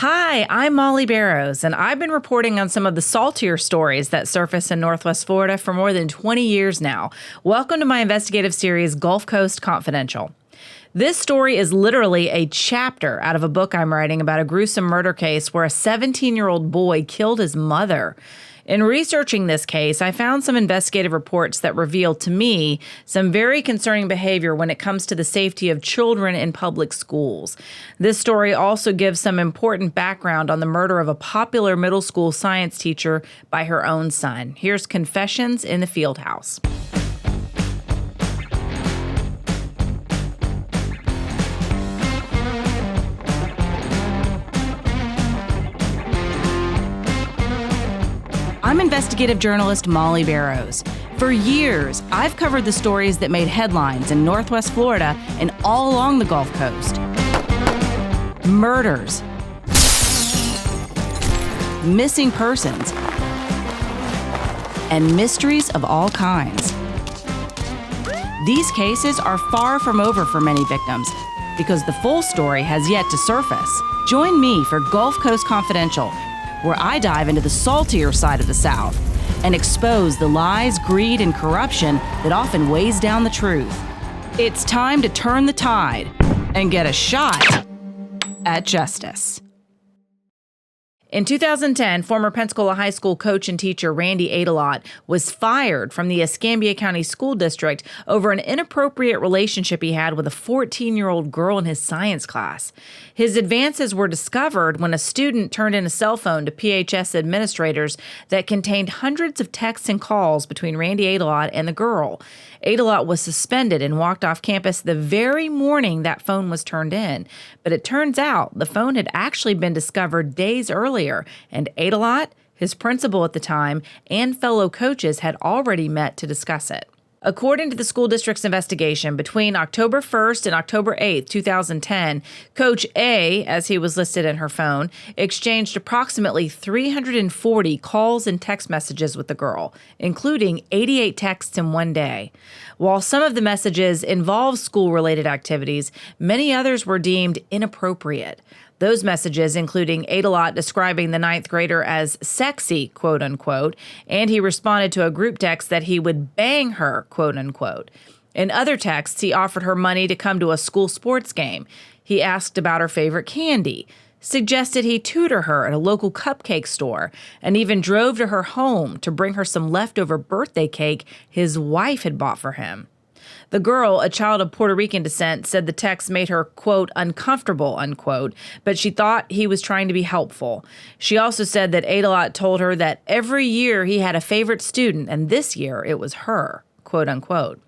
Hi, I'm Mollye Barrows, and I've been reporting on some of the saltier stories that surface in Northwest Florida for more than 20 years now. Welcome to my investigative series, Gulf Coast Confidential. This story is literally a chapter out of a book I'm writing about a gruesome murder case where a 17-year-old boy killed his mother. In researching this case, I found some investigative reports that reveal to me some very concerning behavior when it comes to the safety of children in public schools. This story also gives some important background on the murder of a popular middle school science teacher by her own son. Here's Confessions in the Fieldhouse. I'm investigative journalist Mollye Barrows. For years, I've covered the stories that made headlines in Northwest Florida and all along the Gulf Coast. Murders, missing persons, and mysteries of all kinds. These cases are far from over for many victims because the full story has yet to surface. Join me for Gulf Coast Confidential, where I dive into the saltier side of the South and expose the lies, greed, and corruption that often weighs down the truth. It's time to turn the tide and get a shot at justice. In 2010, former Pensacola High School coach and teacher Randy Adelot was fired from the Escambia County School District over an inappropriate relationship he had with a 14-year-old girl in his science class. His advances were discovered when a student turned in a cell phone to PHS administrators that contained hundreds of texts and calls between Randy Adelot and the girl. Adelot was suspended and walked off campus the very morning that phone was turned in. But it turns out the phone had actually been discovered days earlier, and Adelot, his principal at the time, and fellow coaches had already met to discuss it. According to the school district's investigation, between October 1st and October 8th, 2010, Coach A, as he was listed in her phone, exchanged approximately 340 calls and text messages with the girl, including 88 texts in one day. While some of the messages involved school-related activities, many others were deemed inappropriate. Those messages, including Adelot describing the ninth grader as sexy, quote unquote, and he responded to a group text that he would bang her, quote unquote. In other texts, he offered her money to come to a school sports game. He asked about her favorite candy, suggested he tutor her at a local cupcake store, and even drove to her home to bring her some leftover birthday cake his wife had bought for him. The girl, a child of Puerto Rican descent, said the text made her, quote, uncomfortable, unquote, but she thought he was trying to be helpful. She also said that Adelot told her that every year he had a favorite student, and this year it was her, quote, unquote.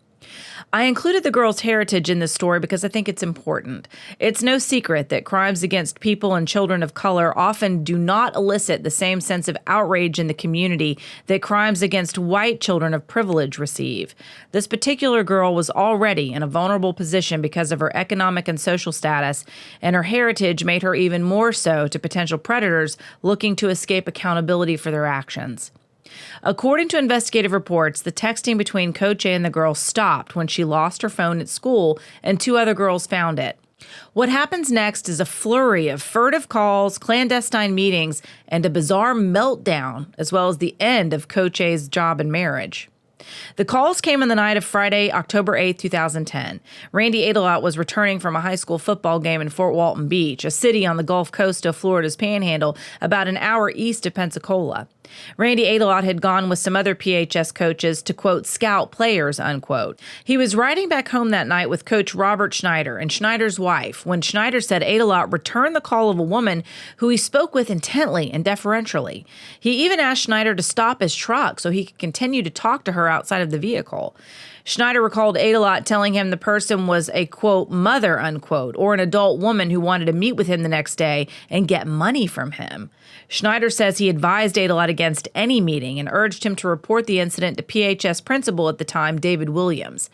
I included the girl's heritage in this story because I think it's important. It's no secret that crimes against people and children of color often do not elicit the same sense of outrage in the community that crimes against white children of privilege receive. This particular girl was already in a vulnerable position because of her economic and social status, and her heritage made her even more so to potential predators looking to escape accountability for their actions. According to investigative reports, the texting between Coach A and the girl stopped when she lost her phone at school and two other girls found it. What happens next is a flurry of furtive calls, clandestine meetings, and a bizarre meltdown, as well as the end of Coach A's job and marriage. The calls came on the night of Friday, October 8, 2010. Randy Adelot was returning from a high school football game in Fort Walton Beach, a city on the Gulf Coast of Florida's Panhandle, about an hour east of Pensacola. Randy Adelot had gone with some other PHS coaches to, quote, scout players, unquote. He was riding back home that night with Coach Robert Schneider and Schneider's wife when Schneider said Adelot returned the call of a woman who he spoke with intently and deferentially. He even asked Schneider to stop his truck so he could continue to talk to her outside of the vehicle. Schneider recalled Adelot telling him the person was a, quote, mother, unquote, or an adult woman who wanted to meet with him the next day and get money from him. Schneider says he advised Adelot against any meeting and urged him to report the incident to PHS principal at the time, David Williams.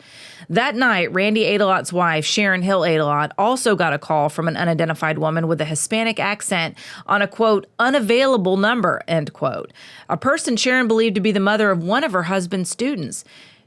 That night, Randy Adelot's wife, Sharon Hill Adelot, also got a call from an unidentified woman with a Hispanic accent on a, quote, unavailable number, end quote, a person Sharon believed to be the mother of one of her husband's students.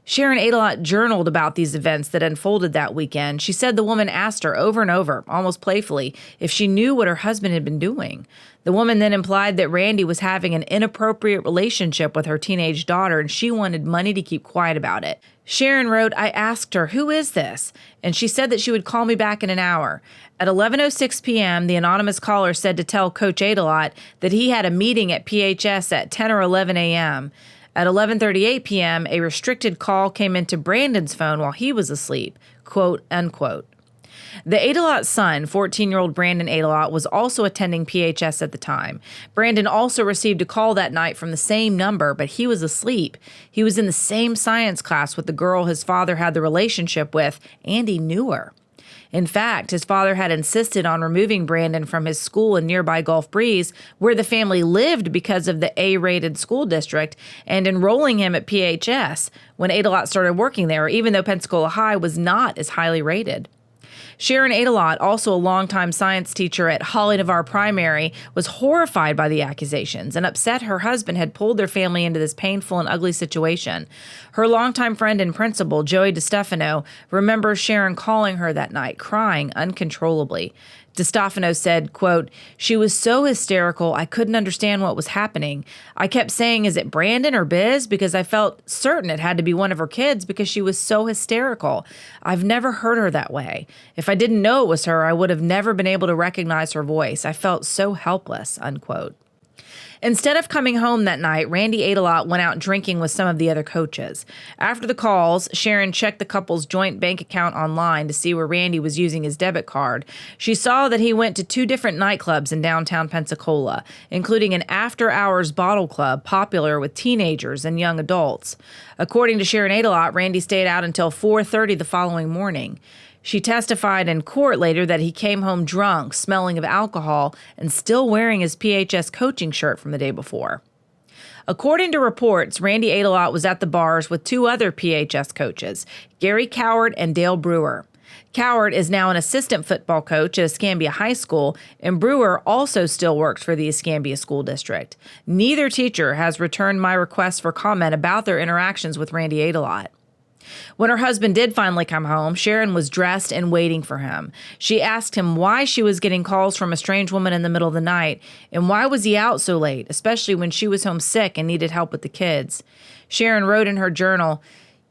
Sharon Adelot journaled about these events that unfolded that weekend. She said the woman asked her over and over, almost playfully, if she knew what her husband had been doing. The woman then implied that Randy was having an inappropriate relationship with her teenage daughter, and she wanted money to keep quiet about it. Sharon wrote, "I asked her, 'Who is this?' And she said that she would call me back in an hour." At 11:06 p.m., the anonymous caller said to tell Coach Adelot that he had a meeting at PHS at 10 or 11 a.m. At 11:38 p.m., a restricted call came into Brandon's phone while he was asleep, quote, unquote. The Adelot son, 14-year-old Brandon Adelot, was also attending PHS at the time. Brandon also received a call that night from the same number, but he was asleep. He was in the same science class with the girl his father had the relationship with, and he knew her. In fact, his father had insisted on removing Brandon from his school in nearby Gulf Breeze, where the family lived because of the A-rated school district, and enrolling him at PHS when Adelot started working there, even though Pensacola High was not as highly rated. Sharon Adelot, also a longtime science teacher at Holly Navarre Primary, was horrified by the accusations and upset her husband had pulled their family into this painful and ugly situation. Her longtime friend and principal, Joey DeStefano, remembers Sharon calling her that night, crying uncontrollably. DeStefano said, quote, "She was so hysterical, I couldn't understand what was happening. I kept saying, 'Is it Brandon or Biz?' because I felt certain it had to be one of her kids because she was so hysterical. I've never heard her that way. If I didn't know it was her, I would have never been able to recognize her voice. I felt so helpless," unquote. Instead of coming home that night, Randy Adelot went out drinking with some of the other coaches. After the calls, Sharon checked the couple's joint bank account online to see where Randy was using his debit card. She saw that he went to 2 different nightclubs in downtown Pensacola, including an after-hours bottle club popular with teenagers and young adults. According to Sharon Adelot, Randy stayed out until 4:30 the following morning. She testified in court later that he came home drunk, smelling of alcohol, and still wearing his PHS coaching shirt from the day before. According to reports, Randy Adelot was at the bars with 2 other PHS coaches, Gary Coward and Dale Brewer. Coward is now an assistant football coach at Escambia High School, and Brewer also still works for the Escambia School District. Neither teacher has returned my request for comment about their interactions with Randy Adelot. When her husband did finally come home, Sharon was dressed and waiting for him. She asked him why she was getting calls from a strange woman in the middle of the night, and why was he out so late, especially when she was home sick and needed help with the kids. Sharon wrote in her journal,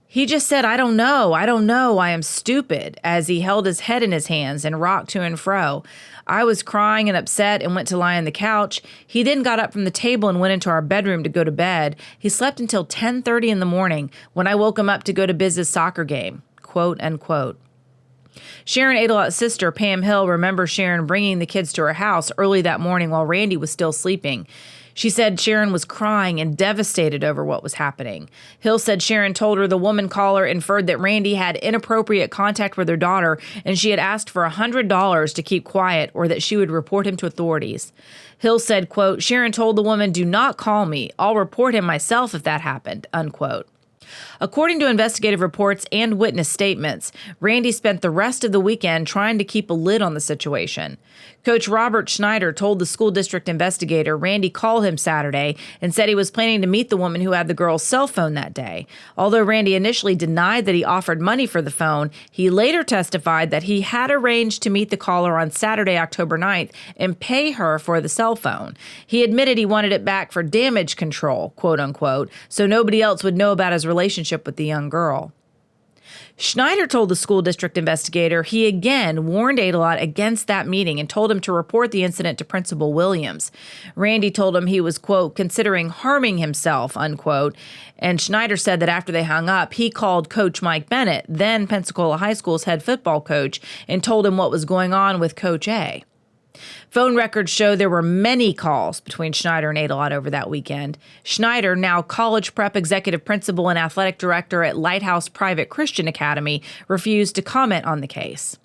"He just said, 'I don't know, I am stupid,' as he held his head in his hands and rocked to and fro. I was crying and upset and went to lie on the couch. He then got up from the table and went into our bedroom to go to bed. He slept until 10:30 in the morning when I woke him up to go to Biz's soccer game," quote unquote. Sharon Adelot's sister, Pam Hill, remembers Sharon bringing the kids to her house early that morning while Randy was still sleeping. She said Sharon was crying and devastated over what was happening. Hill said Sharon told her the woman caller inferred that Randy had inappropriate contact with her daughter and she had asked for $100 to keep quiet or that she would report him to authorities. Hill said, quote, "Sharon told the woman, 'Do not call me. I'll report him myself if that happened,' unquote." According to investigative reports and witness statements, Randy spent the rest of the weekend trying to keep a lid on the situation. Coach Robert Schneider told the school district investigator Randy called him Saturday and said he was planning to meet the woman who had the girl's cell phone that day. Although Randy initially denied that he offered money for the phone, he later testified that he had arranged to meet the caller on Saturday, October 9th, and pay her for the cell phone. He admitted he wanted it back for damage control, quote unquote, so nobody else would know about his relationship with the young girl. Schneider told the school district investigator he again warned Adelot against that meeting and told him to report the incident to Principal Williams. Randy told him he was, quote, "considering harming himself," unquote. And Schneider said that after they hung up, he called Coach Mike Bennett, then Pensacola High School's head football coach, and told him what was going on with Coach A. Phone records show there were many calls between Schneider and Adelot over that weekend. Schneider, now college prep executive principal and athletic director at Lighthouse Private Christian Academy, refused to comment on the case.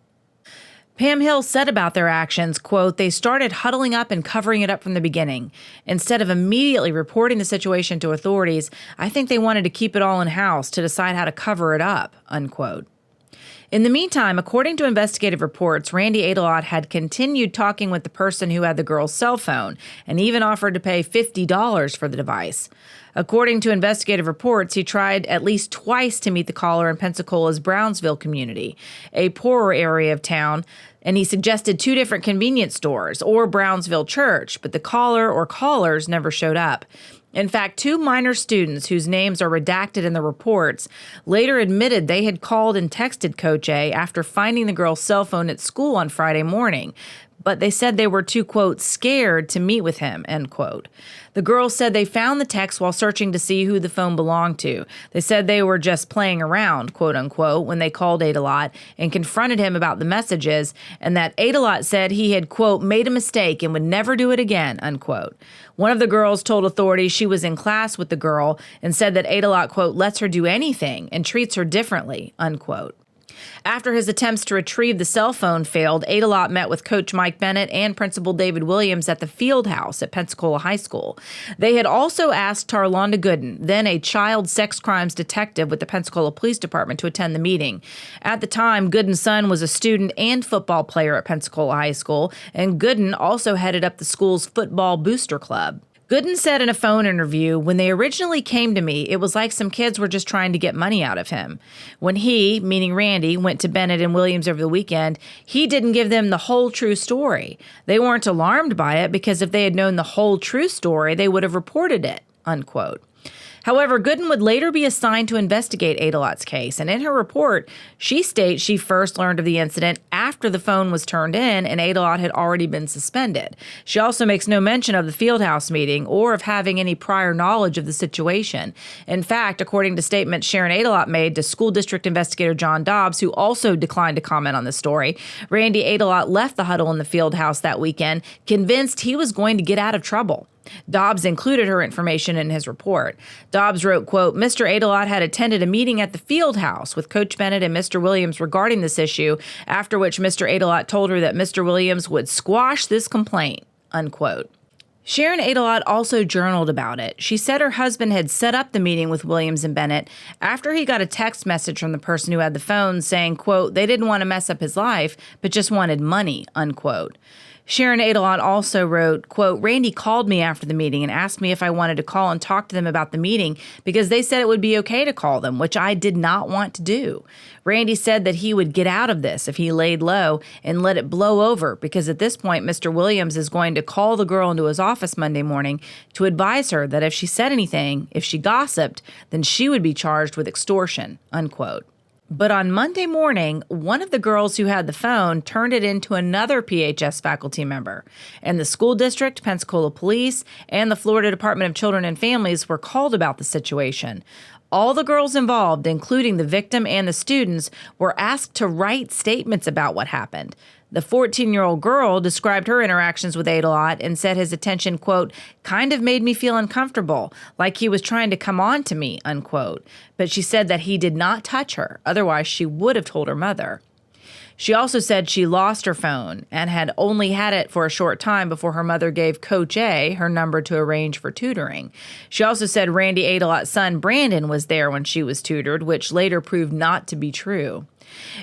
Pam Hill said about their actions, quote, "They started huddling up and covering it up from the beginning. Instead of immediately reporting the situation to authorities, I think they wanted to keep it all in-house to decide how to cover it up," unquote. In the meantime, according to investigative reports, Randy Adelot had continued talking with the person who had the girl's cell phone and even offered to pay $50 for the device. According to investigative reports, he tried at least twice to meet the caller in Pensacola's Brownsville community, a poorer area of town, and he suggested 2 different convenience stores or Brownsville Church, but the caller or callers never showed up. In fact, 2 minor students whose names are redacted in the reports later admitted they had called and texted Coach A after finding the girl's cell phone at school on Friday morning, but they said they were too, quote, scared to meet with him, end quote. The girls said they found the text while searching to see who the phone belonged to. They said they were just playing around, quote unquote, when they called Adelot and confronted him about the messages, and that Adelot said he had, quote, made a mistake and would never do it again, unquote. One of the girls told authorities she was in class with the girl and said that Adelot, quote, lets her do anything and treats her differently, unquote. After his attempts to retrieve the cell phone failed, Adelot met with Coach Mike Bennett and Principal David Williams at the Fieldhouse at Pensacola High School. They had also asked Tarlonda Gooden, then a child sex crimes detective with the Pensacola Police Department, to attend the meeting. At the time, Gooden's son was a student and football player at Pensacola High School, and Gooden also headed up the school's football booster club. Gooden said in a phone interview, when they originally came to me, it was like some kids were just trying to get money out of him. When he, meaning Randy, went to Bennett and Williams over the weekend, he didn't give them the whole true story. They weren't alarmed by it because if they had known the whole true story, they would have reported it, unquote. However, Gooden would later be assigned to investigate Adelot's case, and in her report, she states she first learned of the incident after the phone was turned in and Adelot had already been suspended. She also makes no mention of the Fieldhouse meeting or of having any prior knowledge of the situation. In fact, according to statements Sharon Adelot made to school district investigator John Dobbs, who also declined to comment on the story, Randy Adelot left the huddle in the Fieldhouse that weekend, convinced he was going to get out of trouble. Dobbs included her information in his report. Dobbs wrote, quote, Mr. Adelot had attended a meeting at the Fieldhouse with Coach Bennett and Mr. Williams regarding this issue, after which Mr. Adelot told her that Mr. Williams would squash this complaint, unquote. Sharon Adelot also journaled about it. She said her husband had set up the meeting with Williams and Bennett after he got a text message from the person who had the phone saying, quote, they didn't want to mess up his life, but just wanted money, unquote. Sharon Adelot also wrote, quote, Randy called me after the meeting and asked me if I wanted to call and talk to them about the meeting because they said it would be okay to call them, which I did not want to do. Randy said that he would get out of this if he laid low and let it blow over because at this point, Mr. Williams is going to call the girl into his office Monday morning to advise her that if she said anything, if she gossiped, then she would be charged with extortion, unquote. But on Monday morning, one of the girls who had the phone turned it into another PHS faculty member, and the school district, Pensacola Police, and the Florida Department of Children and Families were called about the situation. All the girls involved, including the victim and the students, were asked to write statements about what happened. The 14-year-old girl described her interactions with Adelot and said his attention, quote, kind of made me feel uncomfortable, like he was trying to come on to me, unquote. But she said that he did not touch her. Otherwise, she would have told her mother. She also said she lost her phone and had only had it for a short time before her mother gave Coach A her number to arrange for tutoring. She also said Randy Adelot's son, Brandon, was there when she was tutored, which later proved not to be true.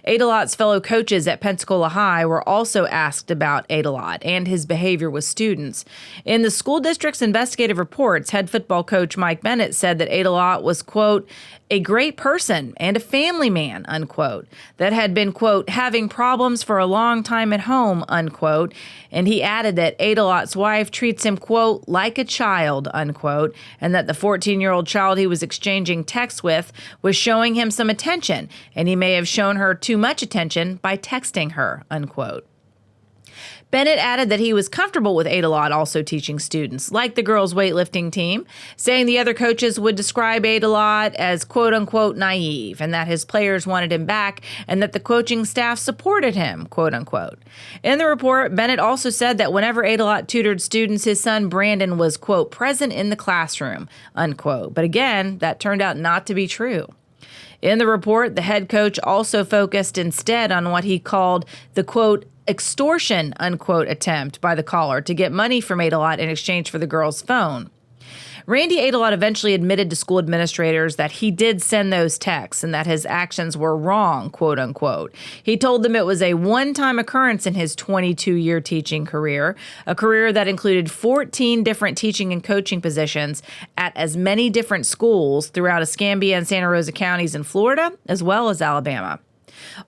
Adelot's fellow coaches at Pensacola High were also asked about Adelot and his behavior with students. In the school district's investigative reports, head football coach Mike Bennett said that Adelot was, quote, a great person and a family man, unquote, that had been, quote, having problems for a long time at home, unquote. And he added that Adelot's wife treats him, quote, like a child, unquote, and that the 14-year-old child he was exchanging texts with was showing him some attention, and he may have shown her too much attention by texting her, unquote. Bennett added that he was comfortable with Adelot also teaching students, like the girls' weightlifting team, saying the other coaches would describe Adelot as quote-unquote naive and that his players wanted him back and that the coaching staff supported him, quote-unquote. In the report, Bennett also said that whenever Adelot tutored students, his son Brandon was, quote, present in the classroom, unquote. But again, that turned out not to be true. In the report, the head coach also focused instead on what he called the, quote, extortion, unquote, attempt by the caller to get money from Adelot in exchange for the girl's phone. Randy Adelot eventually admitted to school administrators that he did send those texts and that his actions were wrong, quote unquote. He told them it was a one-time occurrence in his 22-year teaching career, a career that included 14 different teaching and coaching positions at as many different schools throughout Escambia and Santa Rosa counties in Florida, as well as Alabama.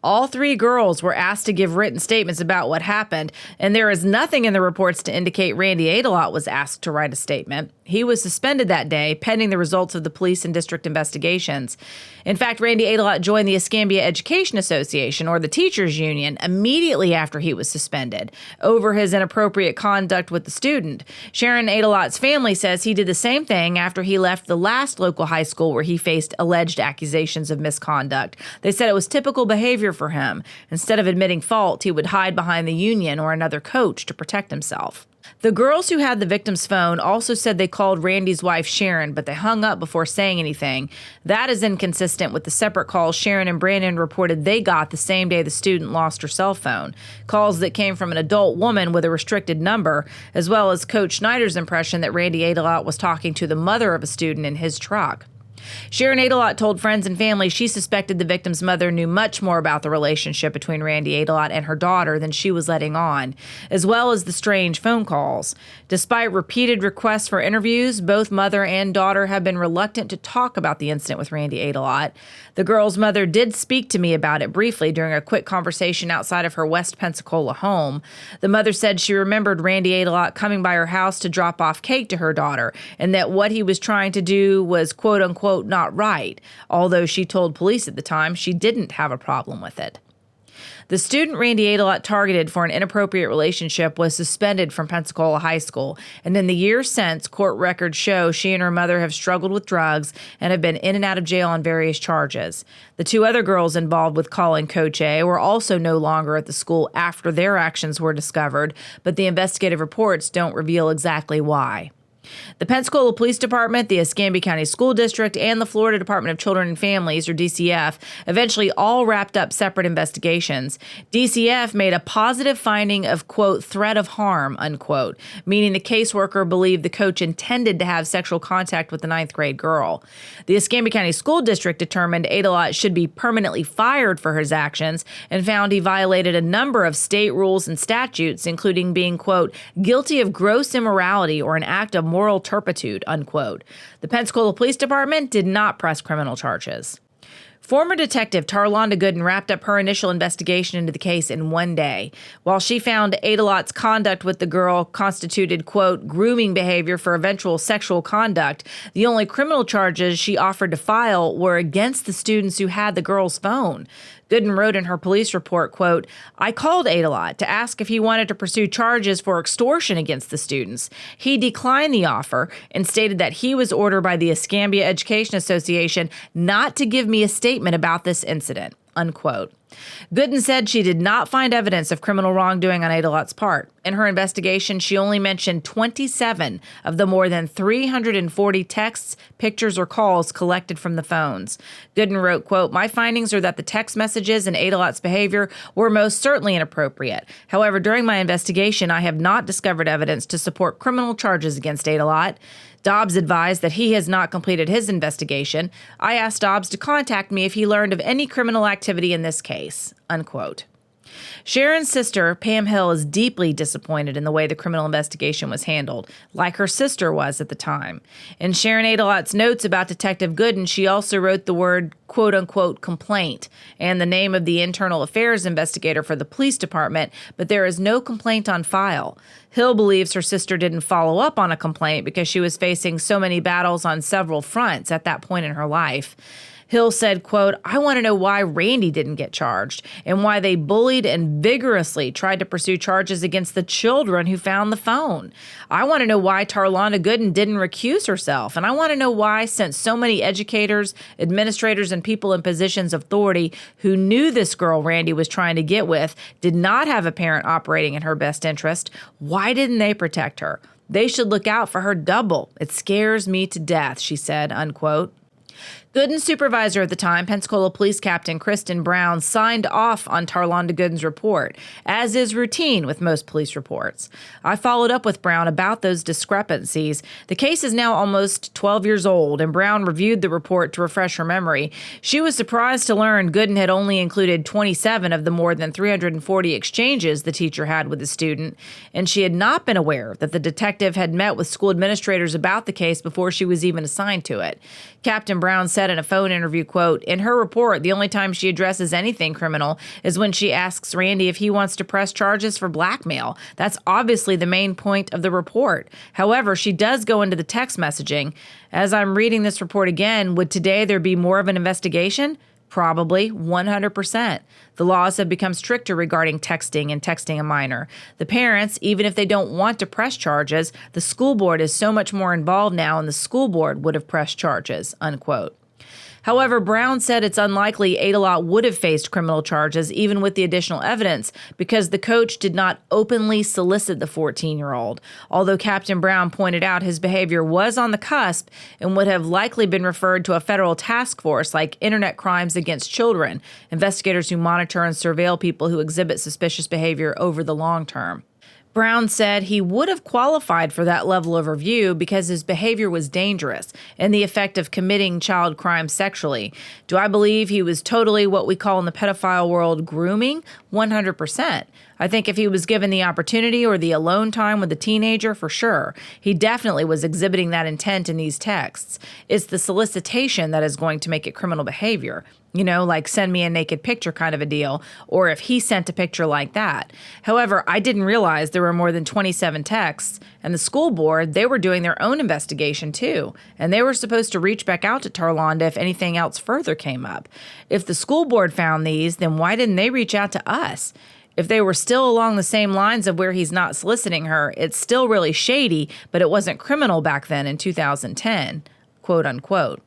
All three girls were asked to give written statements about what happened, and there is nothing in the reports to indicate Randy Adelot was asked to write a statement. He was suspended that day, pending the results of the police and district investigations. In fact, Randy Adelot joined the Escambia Education Association, or the teachers union, immediately after he was suspended over his inappropriate conduct with the student. Sharon Adelot's family says he did the same thing after he left the last local high school where he faced alleged accusations of misconduct. They said it was typical behavior for him. Instead of admitting fault, he would hide behind the union or another coach to protect himself. The girls who had the victim's phone also said they called Randy's wife Sharon, but they hung up before saying anything. That is inconsistent with the separate calls Sharon and Brandon reported they got the same day the student lost her cell phone. Calls that came from an adult woman with a restricted number, as well as Coach Schneider's impression that Randy Adelot was talking to the mother of a student in his truck. Sharon Adelot told friends and family she suspected the victim's mother knew much more about the relationship between Randy Adelot and her daughter than she was letting on, as well as the strange phone calls. Despite repeated requests for interviews, both mother and daughter have been reluctant to talk about the incident with Randy Adelot. The girl's mother did speak to me about it briefly during a quick conversation outside of her West Pensacola home. The mother said she remembered Randy Adelot coming by her house to drop off cake to her daughter, and that what he was trying to do was quote-unquote not right, although she told police at the time she didn't have a problem with it. The student Randy Adelot targeted for an inappropriate relationship was suspended from Pensacola High School, and in the years since, court records show she and her mother have struggled with drugs and have been in and out of jail on various charges. The two other girls involved with calling Coach A were also no longer at the school after their actions were discovered, but the investigative reports don't reveal exactly why. The Pensacola Police Department, the Escambia County School District, and the Florida Department of Children and Families, or DCF, eventually all wrapped up separate investigations. DCF made a positive finding of, quote, threat of harm, unquote, meaning the caseworker believed the coach intended to have sexual contact with the 9th grade girl. The Escambia County School District determined Adelot should be permanently fired for his actions and found he violated a number of state rules and statutes, including being, quote, guilty of gross immorality or an act of moral turpitude, unquote. The Pensacola Police Department did not press criminal charges. Former Detective Tarlonda Gooden wrapped up her initial investigation into the case in one day. While she found Adelot's conduct with the girl constituted, quote, grooming behavior for eventual sexual conduct, the only criminal charges she offered to file were against the students who had the girl's phone. Gooden wrote in her police report, quote, I called Adelot to ask if he wanted to pursue charges for extortion against the students. He declined the offer and stated that he was ordered by the Escambia Education Association not to give me a statement about this incident, unquote. Gooden said she did not find evidence of criminal wrongdoing on Adelot's part. In her investigation, she only mentioned 27 of the more than 340 texts, pictures, or calls collected from the phones. Gooden wrote, quote, my findings are that the text messages and Adelot's behavior were most certainly inappropriate. However, during my investigation, I have not discovered evidence to support criminal charges against Adelot. Dobbs advised that he has not completed his investigation. I asked Dobbs to contact me if he learned of any criminal activity in this case, unquote. Sharon's sister, Pam Hill, is deeply disappointed in the way the criminal investigation was handled, like her sister was at the time. In Sharon Adelot's notes about Detective Gooden, she also wrote the word, quote-unquote, complaint, and the name of the internal affairs investigator for the police department, but there is no complaint on file. Hill believes her sister didn't follow up on a complaint because she was facing so many battles on several fronts at that point in her life. Hill said, quote, I want to know why Randy didn't get charged and why they bullied and vigorously tried to pursue charges against the children who found the phone. I want to know why Tarlonda Gooden didn't recuse herself. And I want to know why, since so many educators, administrators, and people in positions of authority who knew this girl Randy was trying to get with did not have a parent operating in her best interest, why didn't they protect her? They should look out for her double. It scares me to death, she said, unquote. Gooden's supervisor at the time, Pensacola Police Captain Kristen Brown, signed off on Tarlonda Gooden's report, as is routine with most police reports. I followed up with Brown about those discrepancies. The case is now almost 12 years old, and Brown reviewed the report to refresh her memory. She was surprised to learn Gooden had only included 27 of the more than 340 exchanges the teacher had with the student, and she had not been aware that the detective had met with school administrators about the case before she was even assigned to it. Captain Brown said in a phone interview, quote, "In her report, the only time she addresses anything criminal is when she asks Randy if he wants to press charges for blackmail. That's obviously the main point of the report. However, she does go into the text messaging. As I'm reading this report again, would today there be more of an investigation? Probably 100%. The laws have become stricter regarding texting and texting a minor. The parents, even if they don't want to press charges, the school board is so much more involved now, and the school board would have pressed charges," unquote. However, Brown said it's unlikely Adelot would have faced criminal charges even with the additional evidence because the coach did not openly solicit the 14-year-old, although Captain Brown pointed out his behavior was on the cusp and would have likely been referred to a federal task force like Internet Crimes Against Children, investigators who monitor and surveil people who exhibit suspicious behavior over the long term. Brown said he would have qualified for that level of review because his behavior was dangerous and the effect of committing child crimes sexually. Do I believe he was totally what we call in the pedophile world grooming? 100%. I think if he was given the opportunity or the alone time with the teenager, for sure. He definitely was exhibiting that intent in these texts. It's the solicitation that is going to make it criminal behavior. You know, like send me a naked picture kind of a deal, or if he sent a picture like that. However, I didn't realize there were more than 27 texts, and the school board, they were doing their own investigation too, and they were supposed to reach back out to Tarlonda if anything else further came up. If the school board found these, then why didn't they reach out to us? If they were still along the same lines of where he's not soliciting her, it's still really shady, but it wasn't criminal back then in 2010, quote unquote.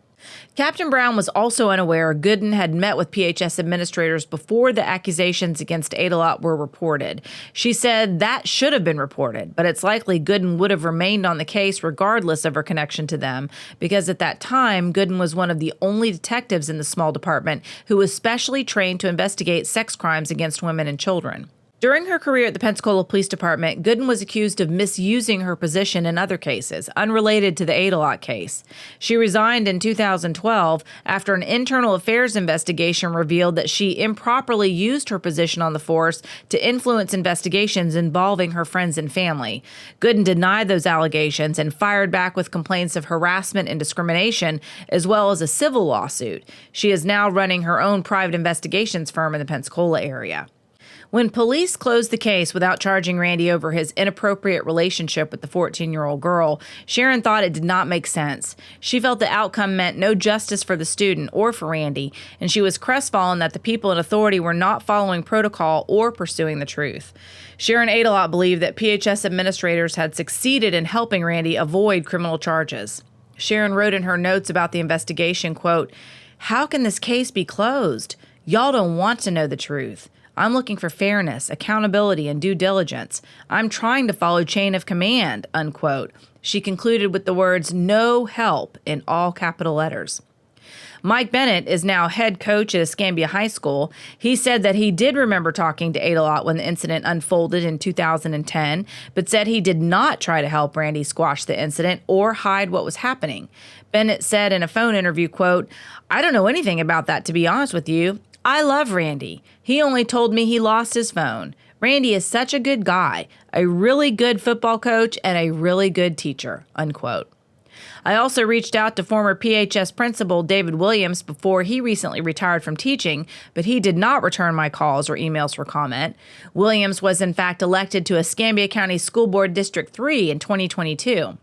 Captain Brown was also unaware Gooden had met with PHS administrators before the accusations against Adelot were reported. She said that should have been reported, but it's likely Gooden would have remained on the case regardless of her connection to them, because at that time, Gooden was one of the only detectives in the small department who was specially trained to investigate sex crimes against women and children. During her career at the Pensacola Police Department, Gooden was accused of misusing her position in other cases, unrelated to the Adelot case. She resigned in 2012 after an internal affairs investigation revealed that she improperly used her position on the force to influence investigations involving her friends and family. Gooden denied those allegations and fired back with complaints of harassment and discrimination, as well as a civil lawsuit. She is now running her own private investigations firm in the Pensacola area. When police closed the case without charging Randy over his inappropriate relationship with the 14-year-old girl, Sharon thought it did not make sense. She felt the outcome meant no justice for the student or for Randy, and she was crestfallen that the people in authority were not following protocol or pursuing the truth. Sharon Adelot believed that PHS administrators had succeeded in helping Randy avoid criminal charges. Sharon wrote in her notes about the investigation, quote, "How can this case be closed? Y'all don't want to know the truth. I'm looking for fairness, accountability, and due diligence. I'm trying to follow chain of command," unquote. She concluded with the words, "no help," in all capital letters. Mike Bennett is now head coach at Escambia High School. He said that he did remember talking to Adelot when the incident unfolded in 2010, but said he did not try to help Randy squash the incident or hide what was happening. Bennett said in a phone interview, quote, "I don't know anything about that, to be honest with you. I love Randy. He only told me he lost his phone. Randy is such a good guy, a really good football coach, and a really good teacher," unquote. I also reached out to former PHS principal David Williams before he recently retired from teaching, but he did not return my calls or emails for comment. Williams was in fact elected to Escambia County School Board District 3 in 2022.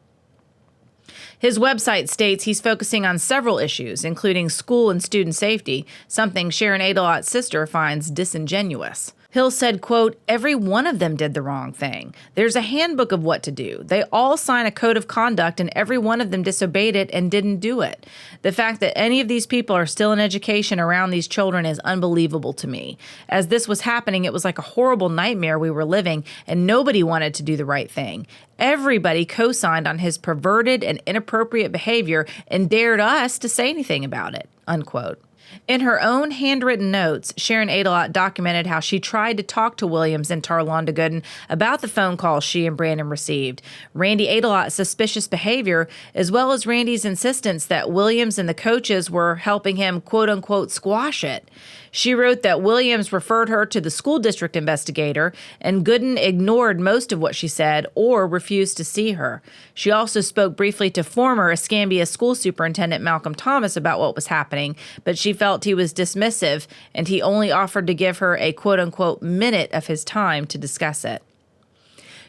His website states he's focusing on several issues, including school and student safety, something Sharon Adelot's sister finds disingenuous. Hill said, quote, "Every one of them did the wrong thing. There's a handbook of what to do. They all sign a code of conduct, and every one of them disobeyed it and didn't do it. The fact that any of these people are still in education around these children is unbelievable to me. As this was happening, it was like a horrible nightmare we were living, and nobody wanted to do the right thing. Everybody co-signed on his perverted and inappropriate behavior and dared us to say anything about it." unquote. In her own handwritten notes, Sharon Adelot documented how she tried to talk to Williams and Tarlonda about the phone calls she and Brandon received, Randy Adelot's suspicious behavior, as well as Randy's insistence that Williams and the coaches were helping him quote-unquote squash it. She wrote that Williams referred her to the school district investigator, and Gooden ignored most of what she said or refused to see her. She also spoke briefly to former Escambia school superintendent Malcolm Thomas about what was happening, but she felt he was dismissive, and he only offered to give her a quote-unquote minute of his time to discuss it.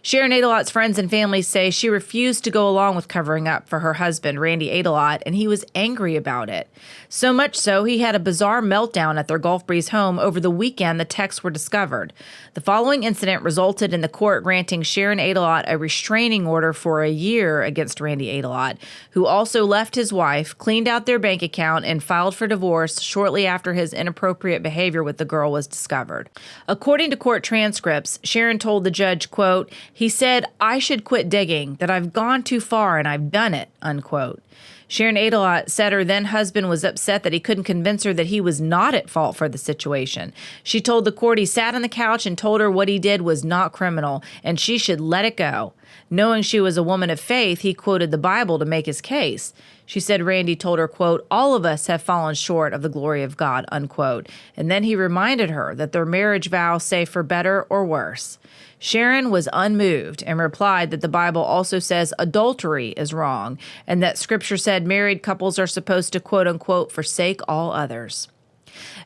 Sharon Adelot's friends and family say she refused to go along with covering up for her husband, Randy Adelot, and he was angry about it. So much so, he had a bizarre meltdown at their Gulf Breeze home over the weekend the texts were discovered. The following incident resulted in the court granting Sharon Adelot a restraining order for a year against Randy Adelot, who also left his wife, cleaned out their bank account, and filed for divorce shortly after his inappropriate behavior with the girl was discovered. According to court transcripts, Sharon told the judge, quote, "He said, I should quit digging, that I've gone too far and I've done it," unquote. Sharon Adelot said her then-husband was upset that he couldn't convince her that he was not at fault for the situation. She told the court he sat on the couch and told her what he did was not criminal and she should let it go. Knowing she was a woman of faith, he quoted the Bible to make his case. She said Randy told her, quote, "All of us have fallen short of the glory of God," unquote. And then he reminded her that their marriage vows say for better or worse. Sharon was unmoved and replied that the Bible also says adultery is wrong and that Scripture said married couples are supposed to, quote unquote, forsake all others.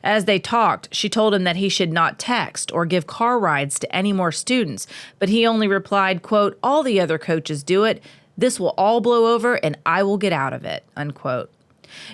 As they talked, she told him that he should not text or give car rides to any more students, but he only replied, quote, "All the other coaches do it. This will all blow over and I will get out of it," unquote.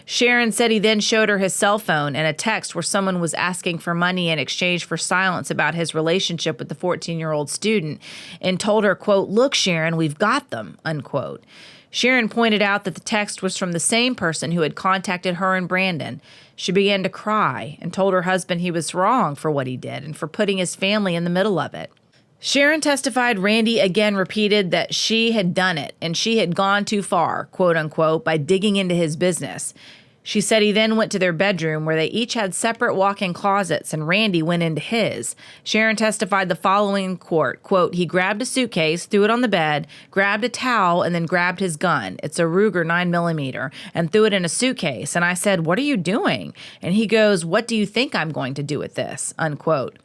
Sharon said he then showed her his cell phone and a text where someone was asking for money in exchange for silence about his relationship with the 14-year-old student and told her, quote, "Look, Sharon, we've got them," unquote. Sharon pointed out that the text was from the same person who had contacted her and Brandon. She began to cry and told her husband he was wrong for what he did and for putting his family in the middle of it. Sharon testified Randy again repeated that she had done it and she had gone too far, quote unquote, by digging into his business. She said he then went to their bedroom where they each had separate walk-in closets and Randy went into his. Sharon testified the following in court, quote, "He grabbed a suitcase, threw it on the bed, grabbed a towel, and then grabbed his gun. It's a Ruger 9mm, and threw it in a suitcase. And I said, 'What are you doing?' And he goes, 'What do you think I'm going to do with this?' Unquote.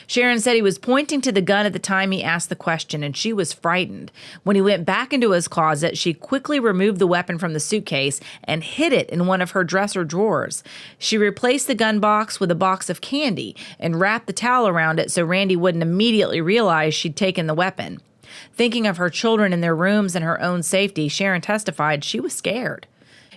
Sharon said he was pointing to the gun at the time he asked the question, and she was frightened. When he went back into his closet, she quickly removed the weapon from the suitcase and hid it in one of her dresser drawers. She replaced the gun box with a box of candy and wrapped the towel around it so Randy wouldn't immediately realize she'd taken the weapon. Thinking of her children in their rooms and her own safety, Sharon testified she was scared.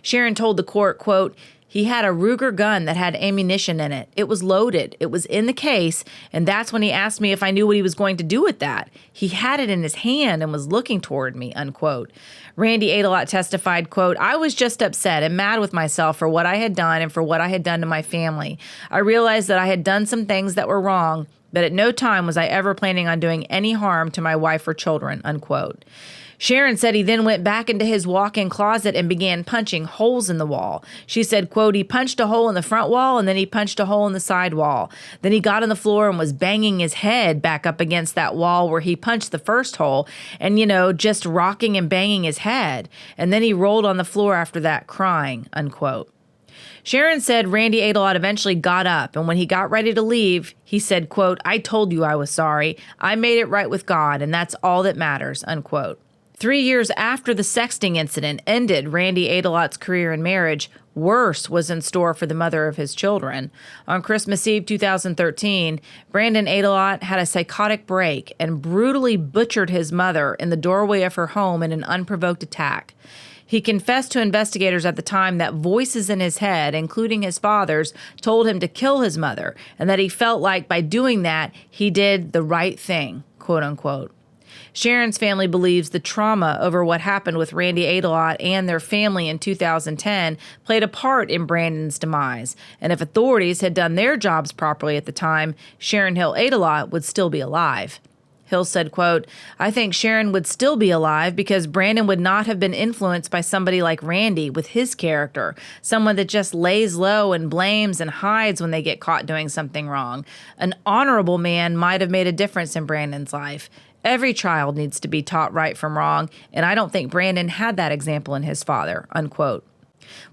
Sharon told the court, quote, "He had a Ruger gun that had ammunition in it. It was loaded. It was in the case, and that's when he asked me if I knew what he was going to do with that. He had it in his hand and was looking toward me," unquote. Randy Adelot testified, quote, "I was just upset and mad with myself for what I had done and for what I had done to my family. I realized that I had done some things that were wrong, but at no time was I ever planning on doing any harm to my wife or children," unquote. Sharon said he then went back into his walk-in closet and began punching holes in the wall. She said, quote, "He punched a hole in the front wall and then he punched a hole in the side wall. Then he got on the floor and was banging his head back up against that wall where he punched the first hole and, just rocking and banging his head. And then he rolled on the floor after that crying," unquote. Sharon said Randy Adelot eventually got up, and when he got ready to leave, he said, quote, "I told you I was sorry. I made it right with God, and that's all that matters," unquote. 3 years after the sexting incident ended Randy Adelot's career and marriage, worse was in store for the mother of his children. On Christmas Eve 2013, Brandon Adelot had a psychotic break and brutally butchered his mother in the doorway of her home in an unprovoked attack. He confessed to investigators at the time that voices in his head, including his father's, told him to kill his mother, and that he felt like by doing that, he did the right thing, quote unquote. Sharon's family believes the trauma over what happened with Randy Adelot and their family in 2010 played a part in Brandon's demise, and if authorities had done their jobs properly at the time, Sharon Hill Adelot would still be alive. Hill said, quote, "I think Sharon would still be alive because Brandon would not have been influenced by somebody like Randy with his character, someone that just lays low and blames and hides when they get caught doing something wrong. An honorable man might have made a difference in Brandon's life. Every child needs to be taught right from wrong, and I don't think Brandon had that example in his father," unquote.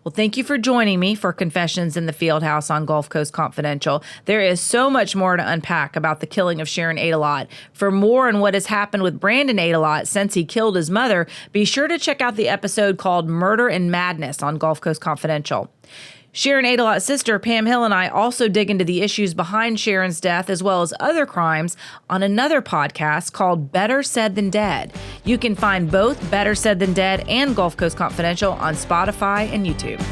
Well, thank you for joining me for Confessions in the Fieldhouse on Gulf Coast Confidential. There is so much more to unpack about the killing of Sharon Adelot. For more on what has happened with Brandon Adelot since he killed his mother, be sure to check out the episode called Murder and Madness on Gulf Coast Confidential. Sharon Adelot's sister, Pam Hill, and I also dig into the issues behind Sharon's death as well as other crimes on another podcast called Better Said Than Dead. You can find both Better Said Than Dead and Gulf Coast Confidential on Spotify and YouTube.